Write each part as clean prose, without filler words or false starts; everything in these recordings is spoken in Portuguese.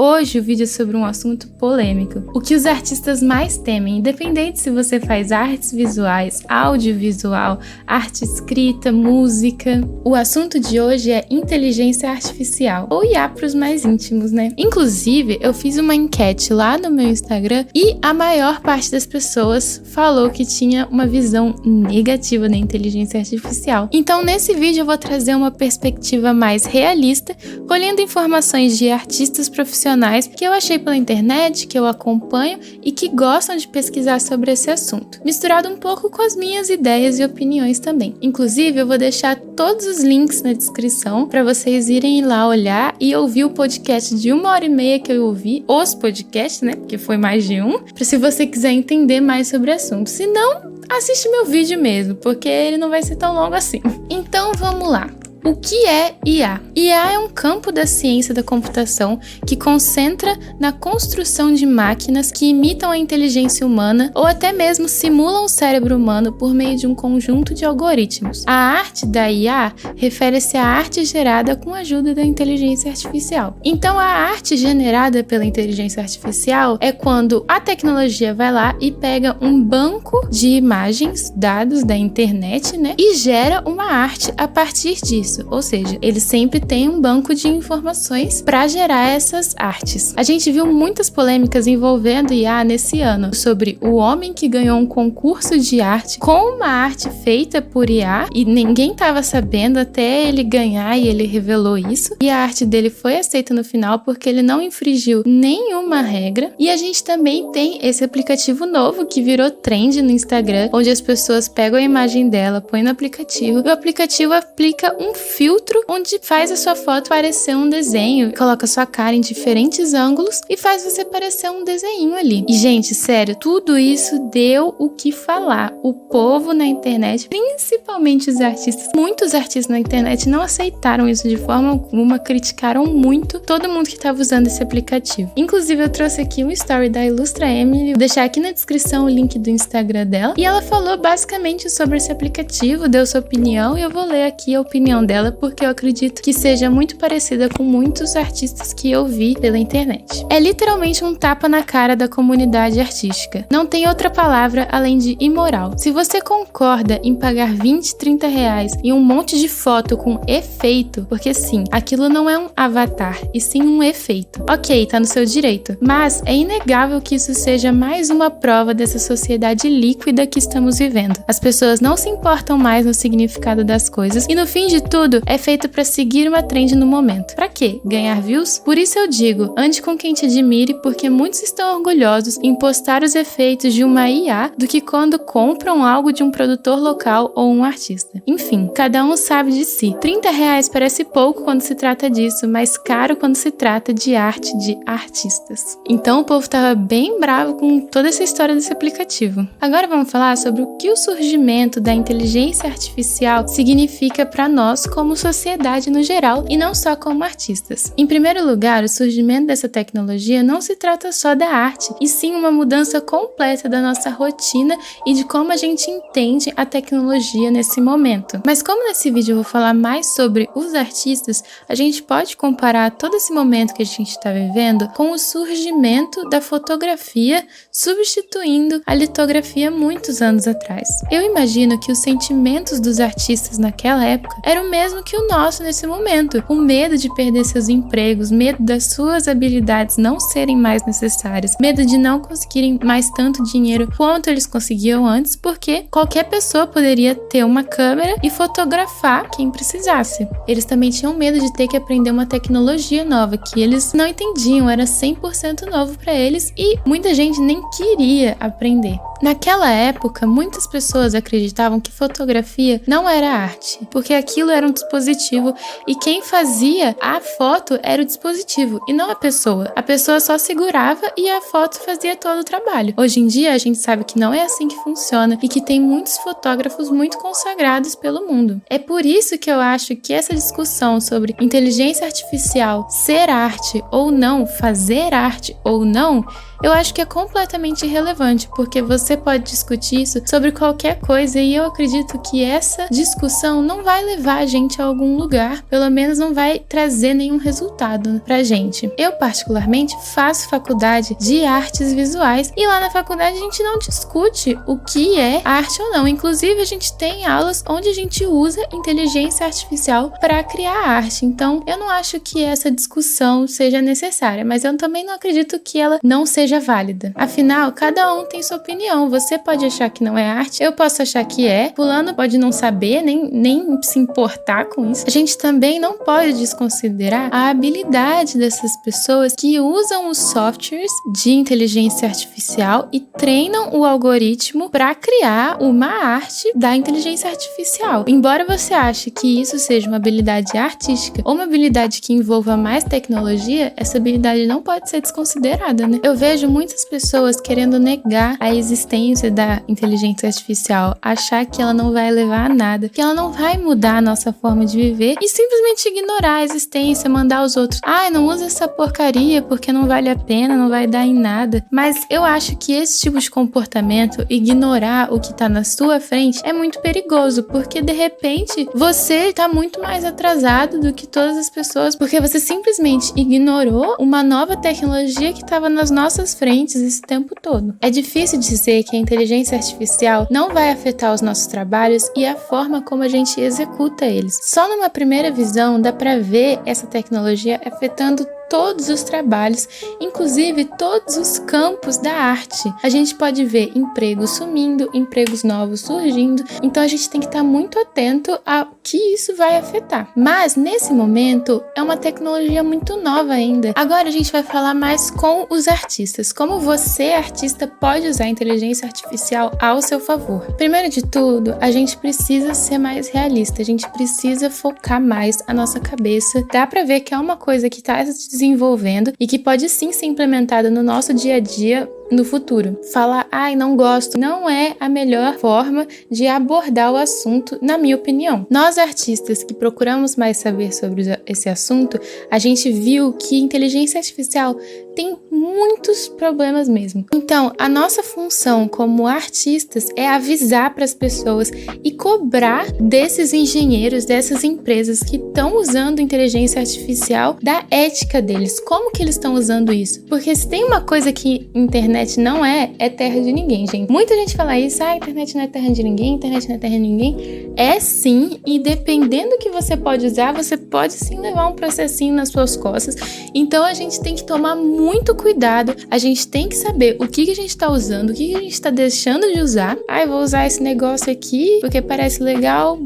Hoje o vídeo é sobre um assunto polêmico. O que os artistas mais temem, independente se você faz artes visuais, audiovisual, arte escrita, música. O assunto de hoje é inteligência artificial, ou IA para os mais íntimos, né? Inclusive, eu fiz uma enquete lá no meu Instagram e a maior parte das pessoas falou que tinha uma visão negativa da inteligência artificial. Então, nesse vídeo eu vou trazer uma perspectiva mais realista, colhendo informações de artistas profissionais que eu achei pela internet, que eu acompanho e que gostam de pesquisar sobre esse assunto, misturado um pouco com as minhas ideias e opiniões também. Inclusive, eu vou deixar todos os links na descrição para vocês irem lá olhar e ouvir o podcast de 1h30 que eu ouvi, os podcasts, né, porque foi mais de um, para se você quiser entender mais sobre o assunto. Se não, assiste meu vídeo mesmo, porque ele não vai ser tão longo assim. Então, vamos lá. O que é IA? IA é um campo da ciência da computação que concentra na construção de máquinas que imitam a inteligência humana ou até mesmo simulam o cérebro humano por meio de um conjunto de algoritmos. A arte da IA refere-se à arte gerada com a ajuda da inteligência artificial. Então, a arte generada pela inteligência artificial é quando a tecnologia vai lá e pega um banco de imagens, dados da internet, né, e gera uma arte a partir disso. Ou seja, eles sempre têm um banco de informações para gerar essas artes. A gente viu muitas polêmicas envolvendo IA nesse ano, sobre o homem que ganhou um concurso de arte com uma arte feita por IA e ninguém estava sabendo até ele ganhar e ele revelou isso. E a arte dele foi aceita no final porque ele não infringiu nenhuma regra. E a gente também tem esse aplicativo novo que virou trend no Instagram, onde as pessoas pegam a imagem dela, põem no aplicativo e o aplicativo aplica um filtro onde faz a sua foto parecer um desenho, coloca sua cara em diferentes ângulos e faz você parecer um desenho ali. E gente, sério, tudo isso deu o que falar. O povo na internet, principalmente os artistas, muitos artistas na internet não aceitaram isso de forma alguma, criticaram muito todo mundo que estava usando esse aplicativo. Inclusive, eu trouxe aqui um story da Ilustra Emily, vou deixar aqui na descrição o link do Instagram dela, e ela falou basicamente sobre esse aplicativo, deu sua opinião, e eu vou ler aqui a opinião dela, porque eu acredito que seja muito parecida com muitos artistas que eu vi pela internet. É literalmente um tapa na cara da comunidade artística. Não tem outra palavra além de imoral. Se você concorda em pagar 20, 30 reais e um monte de foto com efeito, porque sim, aquilo não é um avatar, e sim um efeito. Ok, tá no seu direito. Mas é inegável que isso seja mais uma prova dessa sociedade líquida que estamos vivendo. As pessoas não se importam mais no significado das coisas e no fim de tudo, é feito para seguir uma trend no momento. Pra quê? Ganhar views? Por isso eu digo, ande com quem te admire, porque muitos estão orgulhosos em postar os efeitos de uma IA do que quando compram algo de um produtor local ou um artista. Enfim, cada um sabe de si. 30 reais parece pouco quando se trata disso, mas caro quando se trata de arte de artistas. Então o povo tava bem bravo com toda essa história desse aplicativo. Agora vamos falar sobre o que o surgimento da inteligência artificial significa para nós como sociedade no geral e não só como artistas. Em primeiro lugar, o surgimento dessa tecnologia não se trata só da arte, e sim uma mudança completa da nossa rotina e de como a gente entende a tecnologia nesse momento. Mas como nesse vídeo eu vou falar mais sobre os artistas, a gente pode comparar todo esse momento que a gente está vivendo com o surgimento da fotografia substituindo a litografia muitos anos atrás. Eu imagino que os sentimentos dos artistas naquela época eram o mesmo que o nosso nesse momento, o medo de perder seus empregos, medo das suas habilidades não serem mais necessárias, medo de não conseguirem mais tanto dinheiro quanto eles conseguiam antes, porque qualquer pessoa poderia ter uma câmera e fotografar quem precisasse. Eles também tinham medo de ter que aprender uma tecnologia nova, que eles não entendiam, era 100% novo para eles e muita gente nem queria aprender. Naquela época, muitas pessoas acreditavam que fotografia não era arte, porque aquilo era um dispositivo e quem fazia a foto era o dispositivo e não a pessoa. A pessoa só segurava e a foto fazia todo o trabalho. Hoje em dia, a gente sabe que não é assim que funciona e que tem muitos fotógrafos muito consagrados pelo mundo. É por isso que eu acho que essa discussão sobre inteligência artificial ser arte ou não, fazer arte ou não, eu acho que é completamente irrelevante, porque você você pode discutir isso sobre qualquer coisa, e eu acredito que essa discussão não vai levar a gente a algum lugar, pelo menos não vai trazer nenhum resultado pra gente. Eu, particularmente, faço faculdade de artes visuais, e lá na faculdade a gente não discute o que é arte ou não. Inclusive, a gente tem aulas onde a gente usa inteligência artificial para criar arte. Então, eu não acho que essa discussão seja necessária, mas eu também não acredito que ela não seja válida. Afinal, cada um tem sua opinião. Você pode achar que não é arte, eu posso achar que é, fulano pode não saber, nem se importar com isso. A gente também não pode desconsiderar a habilidade dessas pessoas que usam os softwares de inteligência artificial e treinam o algoritmo para criar uma arte da inteligência artificial. Embora você ache que isso seja uma habilidade artística ou uma habilidade que envolva mais tecnologia, essa habilidade não pode ser desconsiderada, né? Eu vejo muitas pessoas querendo negar a existência da inteligência artificial, achar que ela não vai levar a nada, que ela não vai mudar a nossa forma de viver e simplesmente ignorar a existência, mandar os outros, não usa essa porcaria porque não vale a pena, não vai dar em nada. Mas eu acho que esse tipo de comportamento, ignorar o que tá na sua frente, é muito perigoso, porque de repente você tá muito mais atrasado do que todas as pessoas, porque você simplesmente ignorou uma nova tecnologia que estava nas nossas frentes esse tempo todo. É difícil dizer que a inteligência artificial não vai afetar os nossos trabalhos e a forma como a gente executa eles. Só numa primeira visão dá pra ver essa tecnologia afetando todos os trabalhos, inclusive todos os campos da arte. A gente pode ver empregos sumindo, empregos novos surgindo, então a gente tem que estar muito atento ao que isso vai afetar. Mas, nesse momento, é uma tecnologia muito nova ainda. Agora a gente vai falar mais com os artistas. Como você, artista, pode usar a inteligência artificial ao seu favor? Primeiro de tudo, a gente precisa ser mais realista, a gente precisa focar mais a nossa cabeça. Dá pra ver que é uma coisa que está se desenvolvendo e que pode sim ser implementada no nosso dia a dia no futuro. Falar, não gosto, não é a melhor forma de abordar o assunto, na minha opinião. Nós, artistas que procuramos mais saber sobre esse assunto, a gente viu que inteligência artificial tem muitos problemas mesmo. Então, a nossa função como artistas é avisar para as pessoas e cobrar desses engenheiros, dessas empresas que estão usando inteligência artificial, da ética deles. Como que eles estão usando isso? Porque se tem uma coisa que internet não é terra de ninguém, gente. Muita gente fala isso, a internet não é terra de ninguém, internet não é terra de ninguém. É sim, e dependendo do que você pode usar, você pode sim levar um processinho nas suas costas. Então a gente tem que tomar muito cuidado, a gente tem que saber o que a gente está usando, o que a gente está deixando de usar. Vou usar esse negócio aqui porque parece legal,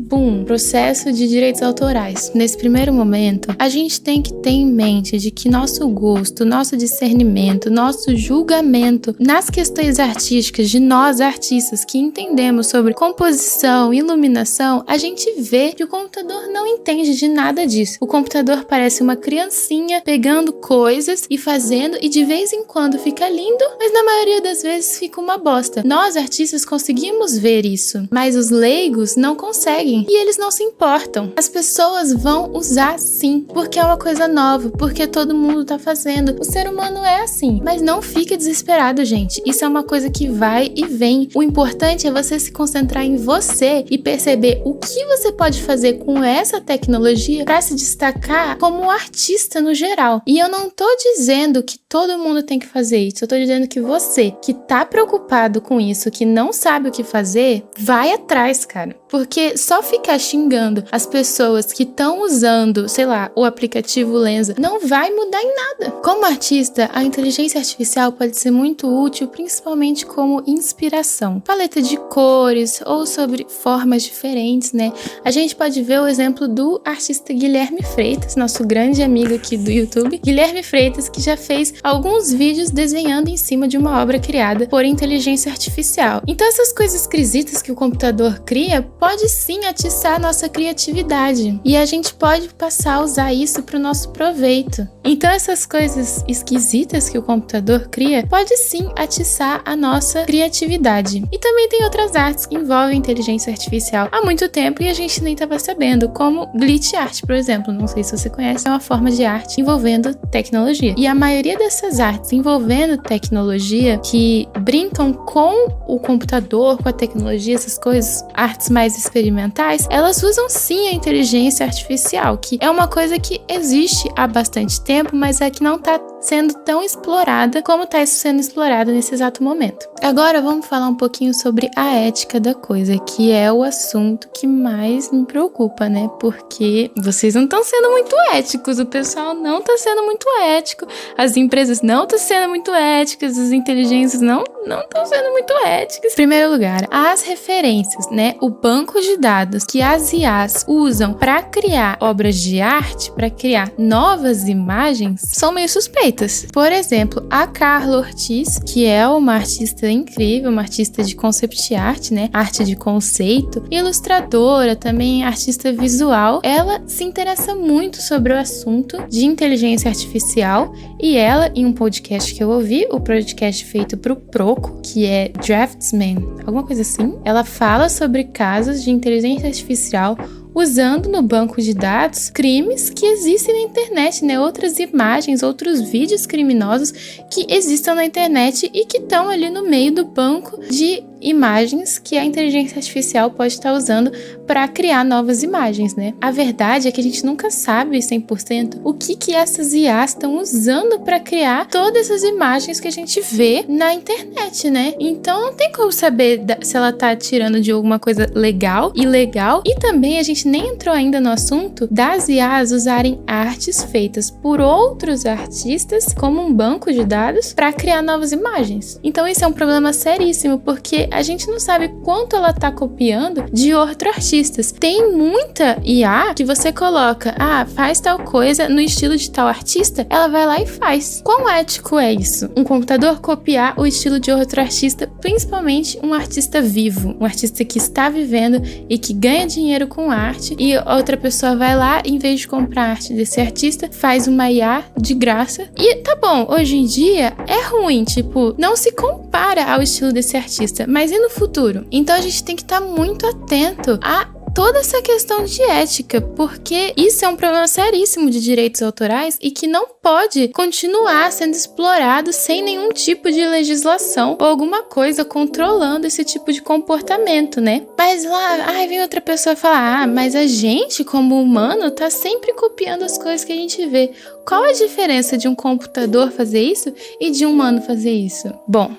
processo de direitos autorais. Nesse primeiro momento, a gente tem que ter em mente de que nosso gosto, nosso discernimento, nosso julgamento nas questões artísticas de nós artistas que entendemos sobre composição, iluminação, a gente vê que o computador não entende de nada disso. O computador parece uma criancinha pegando coisas e fazendo, e de vez em quando fica lindo, mas na maioria das vezes fica uma bosta. Nós artistas conseguimos ver isso, mas os leigos não conseguem e eles não se importam. As pessoas vão usar sim, porque é uma coisa nova, porque todo mundo tá fazendo. O ser humano é assim, mas não fique desesperado, gente. Isso é uma coisa que vai e vem. O importante é você se concentrar em você e perceber o que você pode fazer com essa tecnologia para se destacar como artista no geral. E eu não tô dizendo que todo mundo tem que fazer isso. Eu tô dizendo que você, que tá preocupado com isso, que não sabe o que fazer, vai atrás, cara. Porque só ficar xingando as pessoas que estão usando, sei lá, o aplicativo Lensa, não vai mudar em nada. Como artista, a inteligência artificial pode ser muito útil, principalmente como inspiração. Paleta de cores ou sobre formas diferentes, né? A gente pode ver o exemplo do artista Guilherme Freitas, nosso grande amigo aqui do YouTube. Guilherme Freitas, que já fez alguns vídeos desenhando em cima de uma obra criada por inteligência artificial. Então essas coisas esquisitas que o computador cria pode sim atiçar a nossa criatividade e a gente pode passar a usar isso para o nosso proveito. Então essas coisas esquisitas que o computador cria pode sim atiçar a nossa criatividade. E também tem outras artes que envolvem inteligência artificial há muito tempo e a gente nem estava sabendo, como glitch art, por exemplo. Não sei se você conhece, é uma forma de arte envolvendo tecnologia. E a maioria dessas artes envolvendo tecnologia, que brincam com o computador, com a tecnologia, essas coisas, artes mais experimentais, elas usam sim a inteligência artificial, que é uma coisa que existe há bastante tempo, mas é que não está sendo tão explorada como está sendo explorada nesse exato momento. Agora vamos falar um pouquinho sobre a ética da coisa, que é o assunto que mais me preocupa, né? Porque vocês não estão sendo muito éticos, o pessoal não está sendo muito ético, as empresas não estão sendo muito éticas, as inteligências não estão sendo muito éticas. Em primeiro lugar, as referências, né? O banco de dados que as IAs usam para criar obras de arte, para criar novas imagens, são meio suspeitas. Por exemplo, a Carla Ortiz, que é uma artista incrível, uma artista de concept art, né? Arte de conceito, ilustradora, também artista visual. Ela se interessa muito sobre o assunto de inteligência artificial e ela, em um podcast que eu ouvi, o podcast feito pro Proco, que é Draftsman, alguma coisa assim, ela fala sobre casos de inteligência artificial usando no banco de dados crimes que existem na internet, né? Outras imagens, outros vídeos criminosos que existam na internet e que estão ali no meio do banco de imagens que a inteligência artificial pode estar usando para criar novas imagens, né? A verdade é que a gente nunca sabe 100% o que essas IAs estão usando para criar todas essas imagens que a gente vê na internet, né? Então não tem como saber se ela tá tirando de alguma coisa legal, ilegal, e também a gente nem entrou ainda no assunto das IAs usarem artes feitas por outros artistas como um banco de dados para criar novas imagens. Então isso é um problema seríssimo, porque a gente não sabe quanto ela tá copiando de outros artistas. Tem muita IA que você coloca, faz tal coisa no estilo de tal artista, ela vai lá e faz. Quão ético é isso? Um computador copiar o estilo de outro artista, principalmente um artista vivo, um artista que está vivendo e que ganha dinheiro com arte, e outra pessoa vai lá, em vez de comprar a arte desse artista, faz uma IA de graça. E tá bom, hoje em dia é ruim, tipo, não se compara ao estilo desse artista, mas e no futuro? Então a gente tem que estar muito atento a toda essa questão de ética, porque isso é um problema seríssimo de direitos autorais e que não pode continuar sendo explorado sem nenhum tipo de legislação ou alguma coisa controlando esse tipo de comportamento, né? Mas lá, vem outra pessoa falar, mas a gente, como humano, tá sempre copiando as coisas que a gente vê. Qual a diferença de um computador fazer isso e de um humano fazer isso? Bom,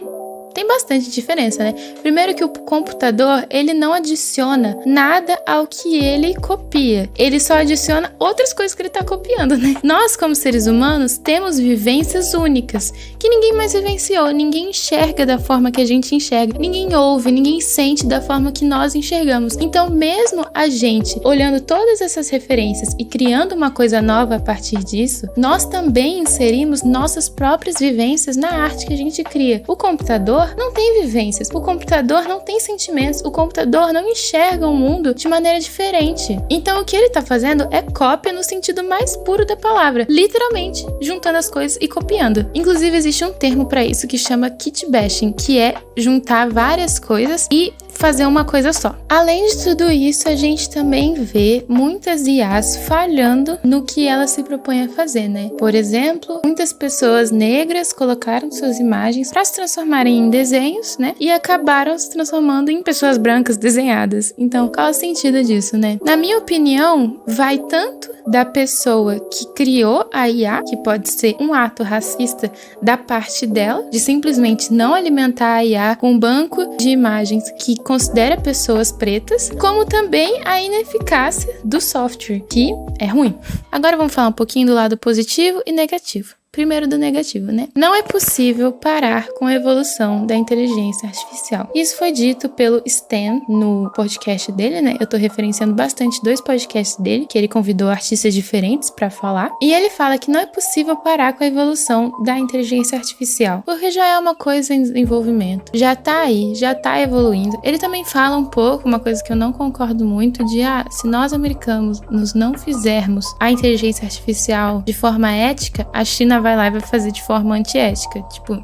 tem bastante diferença, né? Primeiro que o computador, ele não adiciona nada ao que ele copia. Ele só adiciona outras coisas que ele tá copiando, né? Nós, como seres humanos, temos vivências únicas que ninguém mais vivenciou. Ninguém enxerga da forma que a gente enxerga. Ninguém ouve, ninguém sente da forma que nós enxergamos. Então, mesmo a gente olhando todas essas referências e criando uma coisa nova a partir disso, nós também inserimos nossas próprias vivências na arte que a gente cria. O computador não tem vivências, o computador não tem sentimentos, o computador não enxerga o mundo de maneira diferente. Então o que ele tá fazendo é cópia no sentido mais puro da palavra, literalmente juntando as coisas e copiando. Inclusive existe um termo para isso que chama kitbashing, que é juntar várias coisas e fazer uma coisa só. Além de tudo isso, a gente também vê muitas IAs falhando no que ela se propõe a fazer, né? Por exemplo, muitas pessoas negras colocaram suas imagens para se transformarem em desenhos, né? E acabaram se transformando em pessoas brancas desenhadas. Então, qual é o sentido disso, né? Na minha opinião, vai tanto da pessoa que criou a IA, que pode ser um ato racista da parte dela, de simplesmente não alimentar a IA com um banco de imagens que considera pessoas pretas, como também a ineficácia do software, que é ruim. Agora vamos falar um pouquinho do lado positivo e negativo. Primeiro do negativo, né? Não é possível parar com a evolução da inteligência artificial. Isso foi dito pelo Stan no podcast dele, né? Eu tô referenciando bastante 2 podcasts dele, que ele convidou artistas diferentes pra falar. E ele fala que não é possível parar com a evolução da inteligência artificial, porque já é uma coisa em desenvolvimento. Já tá aí, já tá evoluindo. Ele também fala um pouco, uma coisa que eu não concordo muito, de se nós americanos não fizermos a inteligência artificial de forma ética, a China vai lá e vai fazer de forma antiética. Tipo,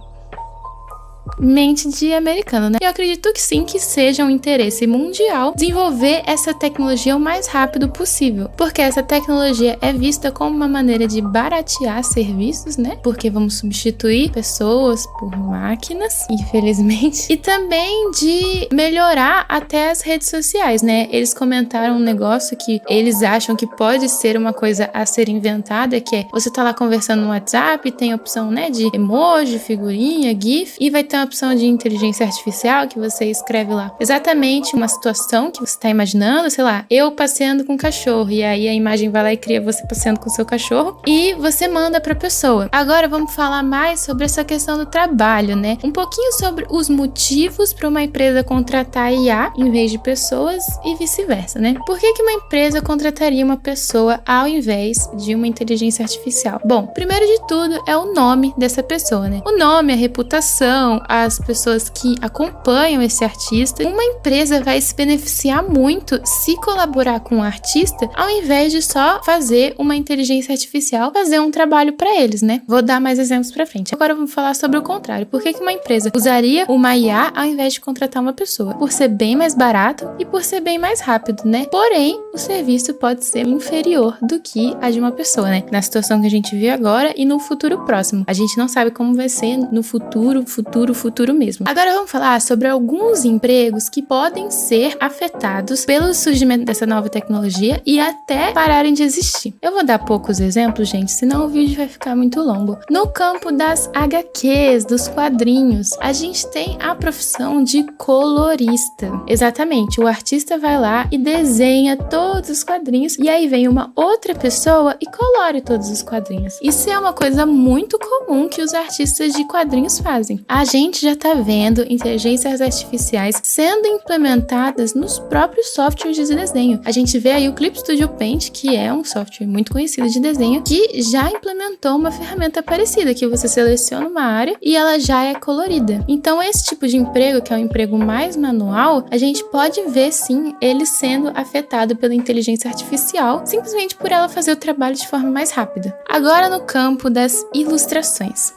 mente de americano, né? Eu acredito que sim, que seja um interesse mundial desenvolver essa tecnologia o mais rápido possível, porque essa tecnologia é vista como uma maneira de baratear serviços, né? Porque vamos substituir pessoas por máquinas, infelizmente, e também de melhorar até as redes sociais, né? Eles comentaram um negócio que eles acham que pode ser uma coisa a ser inventada, que é você tá lá conversando no WhatsApp, tem a opção, né, de emoji, figurinha, GIF, e vai ter uma opção de inteligência artificial que você escreve lá exatamente uma situação que você tá imaginando, sei lá, eu passeando com o cachorro, e aí a imagem vai lá e cria você passeando com o seu cachorro, e você manda pra pessoa. Agora vamos falar mais sobre essa questão do trabalho, né? Um pouquinho sobre os motivos para uma empresa contratar IA em vez de pessoas e vice-versa, né? Por que uma empresa contrataria uma pessoa ao invés de uma inteligência artificial? Bom, primeiro de tudo é o nome dessa pessoa, né? O nome, a reputação, as pessoas que acompanham esse artista. Uma empresa vai se beneficiar muito se colaborar com o artista ao invés de só fazer uma inteligência artificial fazer um trabalho para eles, né? Vou dar mais exemplos pra frente. Agora vamos falar sobre o contrário. Por que uma empresa usaria uma IA ao invés de contratar uma pessoa? Por ser bem mais barato e por ser bem mais rápido, né? Porém, o serviço pode ser inferior do que a de uma pessoa, né? Na situação que a gente vive agora e no futuro próximo. A gente não sabe como vai ser no futuro mesmo. Agora vamos falar sobre alguns empregos que podem ser afetados pelo surgimento dessa nova tecnologia e até pararem de existir. Eu vou dar poucos exemplos, gente, senão o vídeo vai ficar muito longo. No campo das HQs, dos quadrinhos, a gente tem a profissão de colorista. Exatamente, o artista vai lá e desenha todos os quadrinhos e aí vem uma outra pessoa e colore todos os quadrinhos. Isso é uma coisa muito comum que os artistas de quadrinhos fazem. A gente já tá vendo inteligências artificiais sendo implementadas nos próprios softwares de desenho. A gente vê aí o Clip Studio Paint, que é um software muito conhecido de desenho, que já implementou uma ferramenta parecida, que você seleciona uma área e ela já é colorida. Então esse tipo de emprego, que é um emprego mais manual, a gente pode ver sim ele sendo afetado pela inteligência artificial, simplesmente por ela fazer o trabalho de forma mais rápida. Agora no campo das ilustrações.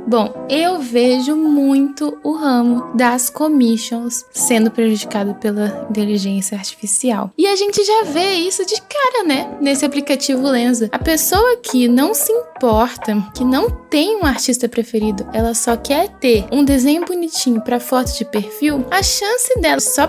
Bom, eu vejo muito o ramo das commissions sendo prejudicado pela inteligência artificial. E a gente já vê isso de cara, né? Nesse aplicativo Lensa. A pessoa que não se importa, que não tem um artista preferido, ela só quer ter um desenho bonitinho para foto de perfil, a chance dela só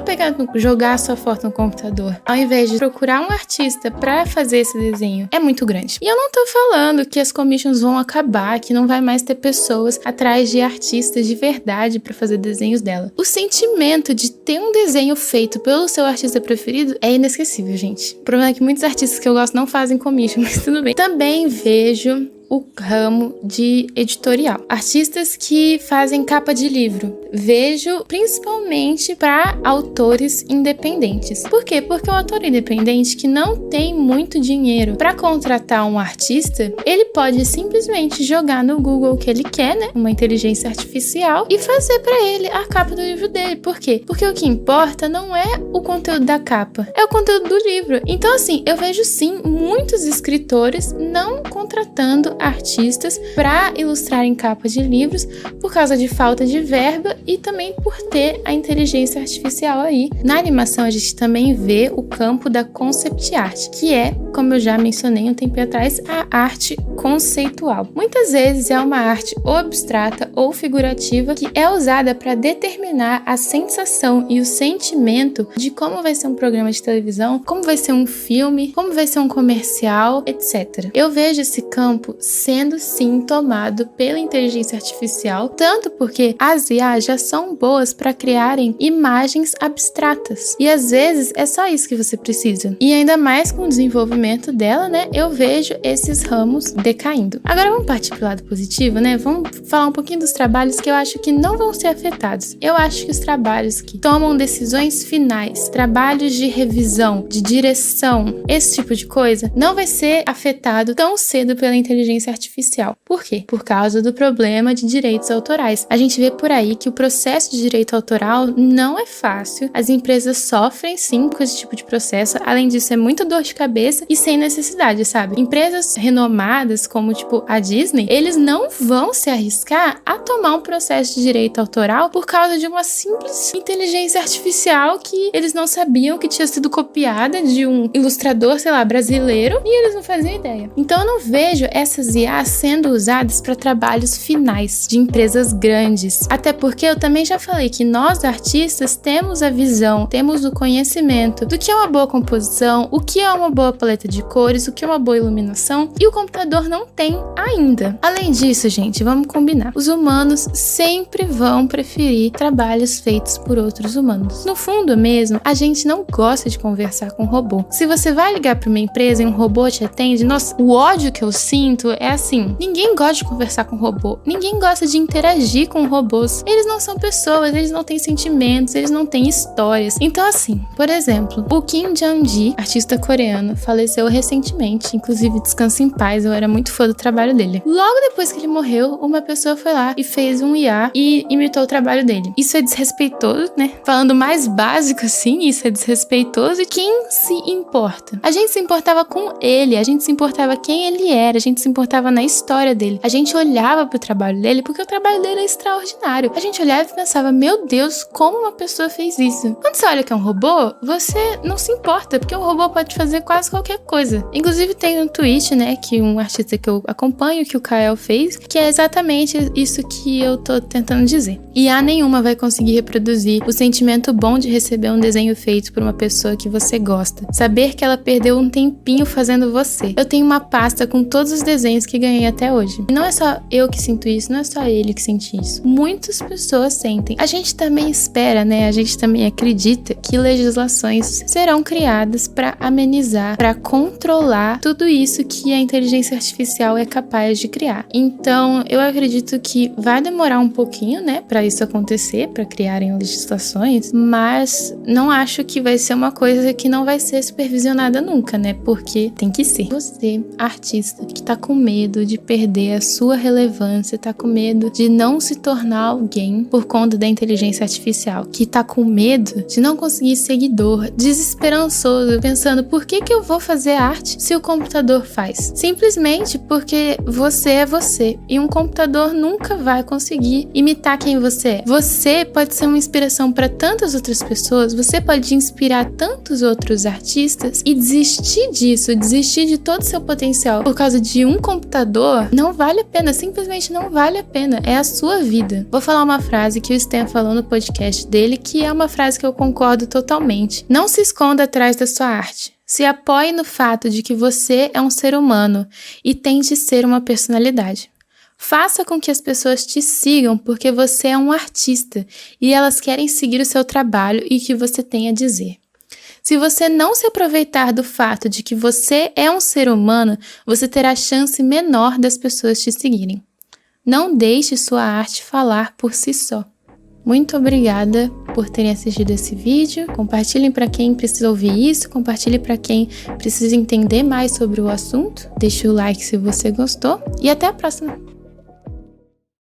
jogar a sua foto no computador, ao invés de procurar um artista para fazer esse desenho, é muito grande. E eu não tô falando que as commissions vão acabar, que não vai mais ter pessoas atrás de artistas de verdade para fazer desenhos dela. O sentimento de ter um desenho feito pelo seu artista preferido é inesquecível, gente. O problema é que muitos artistas que eu gosto não fazem commission, mas tudo bem. Também vejo o ramo de editorial. Artistas que fazem capa de livro. Vejo principalmente para autores independentes. Por quê? Porque o autor independente que não tem muito dinheiro para contratar um artista, ele pode simplesmente jogar no Google o que ele quer, né? Uma inteligência artificial e fazer para ele a capa do livro dele. Por quê? Porque o que importa não é o conteúdo da capa, é o conteúdo do livro. Então, assim, eu vejo sim muitos escritores não contratando artistas para ilustrar em capa de livros por causa de falta de verba e também por ter a inteligência artificial aí. Na animação a gente também vê o campo da concept art, que é, como eu já mencionei um tempo atrás, a arte conceitual. Muitas vezes é uma arte ou abstrata ou figurativa que é usada para determinar a sensação e o sentimento de como vai ser um programa de televisão, como vai ser um filme, como vai ser um comercial, etc. Eu vejo esse campo sendo sim tomado pela inteligência artificial, tanto porque as IA já são boas para criarem imagens abstratas. E às vezes é só isso que você precisa. E ainda mais com o desenvolvimento dela, né? Eu vejo esses ramos decaindo. Agora vamos partir pro lado positivo, né? Vamos falar um pouquinho dos trabalhos que eu acho que não vão ser afetados. Eu acho que os trabalhos que tomam decisões finais, trabalhos de revisão, de direção, esse tipo de coisa, não vai ser afetado tão cedo pela inteligência inteligência artificial. Por quê? Por causa do problema de direitos autorais. A gente vê por aí que o processo de direito autoral não é fácil, as empresas sofrem sim com esse tipo de processo, além disso é muita dor de cabeça e sem necessidade, sabe? Empresas renomadas como tipo a Disney, eles não vão se arriscar a tomar um processo de direito autoral por causa de uma simples inteligência artificial que eles não sabiam que tinha sido copiada de um ilustrador, sei lá, brasileiro, e eles não faziam ideia. Então eu não vejo essas IAs sendo usadas para trabalhos finais de empresas grandes. Até porque eu também já falei que nós, artistas, temos a visão, temos o conhecimento do que é uma boa composição, o que é uma boa paleta de cores, o que é uma boa iluminação, e o computador não tem ainda. Além disso, gente, vamos combinar. Os humanos sempre vão preferir trabalhos feitos por outros humanos. No fundo mesmo, a gente não gosta de conversar com robô. Se você vai ligar para uma empresa e um robô te atende, nossa, o ódio que eu sinto é assim, ninguém gosta de conversar com robô, ninguém gosta de interagir com robôs. Eles não são pessoas, eles não têm sentimentos, eles não têm histórias. Então assim, por exemplo, o Kim Jong-gi, artista coreano, faleceu recentemente, inclusive descansa em paz, eu era muito fã do trabalho dele. Logo depois que ele morreu, uma pessoa foi lá e fez um IA e imitou o trabalho dele. Isso é desrespeitoso, né? Falando mais básico assim, isso é desrespeitoso, e quem se importa? A gente se importava com ele, a gente se importava quem ele era, a gente se importava na história dele, a gente olhava pro trabalho dele porque o trabalho dele é extraordinário. A gente olhava e pensava, meu Deus, como uma pessoa fez isso? Quando você olha que é um robô, você não se importa, porque um robô pode fazer quase qualquer coisa. Inclusive tem um tweet, né, que um artista que eu acompanho, que o Kael fez, que é exatamente isso que eu tô tentando dizer. IA nenhuma vai conseguir reproduzir o sentimento bom de receber um desenho feito por uma pessoa que você gosta. Saber que ela perdeu um tempinho fazendo você. Eu tenho uma pasta com todos os desenhos que ganhei até hoje. E não é só eu que sinto isso, não é só ele que sente isso. Muitas pessoas sentem. A gente também espera, né? A gente também acredita que legislações serão criadas para amenizar, para controlar tudo isso que a inteligência artificial é capaz de criar. Então, eu acredito que vai demorar um pouquinho, né, para isso acontecer, para criarem legislações, mas não acho que vai ser uma coisa que não vai ser supervisionada nunca, né? Porque tem que ser. Você, artista, que tá com medo de perder a sua relevância, tá com medo de não se tornar alguém por conta da inteligência artificial, que tá com medo de não conseguir seguidor, desesperançoso, pensando por que eu vou fazer arte se o computador faz? Simplesmente porque você é você e um computador nunca vai conseguir imitar quem você é. Você pode ser uma inspiração para tantas outras pessoas, você pode inspirar tantos outros artistas e desistir disso, desistir de todo o seu potencial por causa de um computador, não vale a pena, simplesmente não vale a pena, é a sua vida. Vou falar uma frase que o Stan falou no podcast dele, que é uma frase que eu concordo totalmente. Não se esconda atrás da sua arte. Se apoie no fato de que você é um ser humano e tente ser uma personalidade. Faça com que as pessoas te sigam porque você é um artista e elas querem seguir o seu trabalho e o que você tem a dizer. Se você não se aproveitar do fato de que você é um ser humano, você terá chance menor das pessoas te seguirem. Não deixe sua arte falar por si só. Muito obrigada por terem assistido esse vídeo. Compartilhem para quem precisa ouvir isso, compartilhem para quem precisa entender mais sobre o assunto. Deixe o like se você gostou e até a próxima!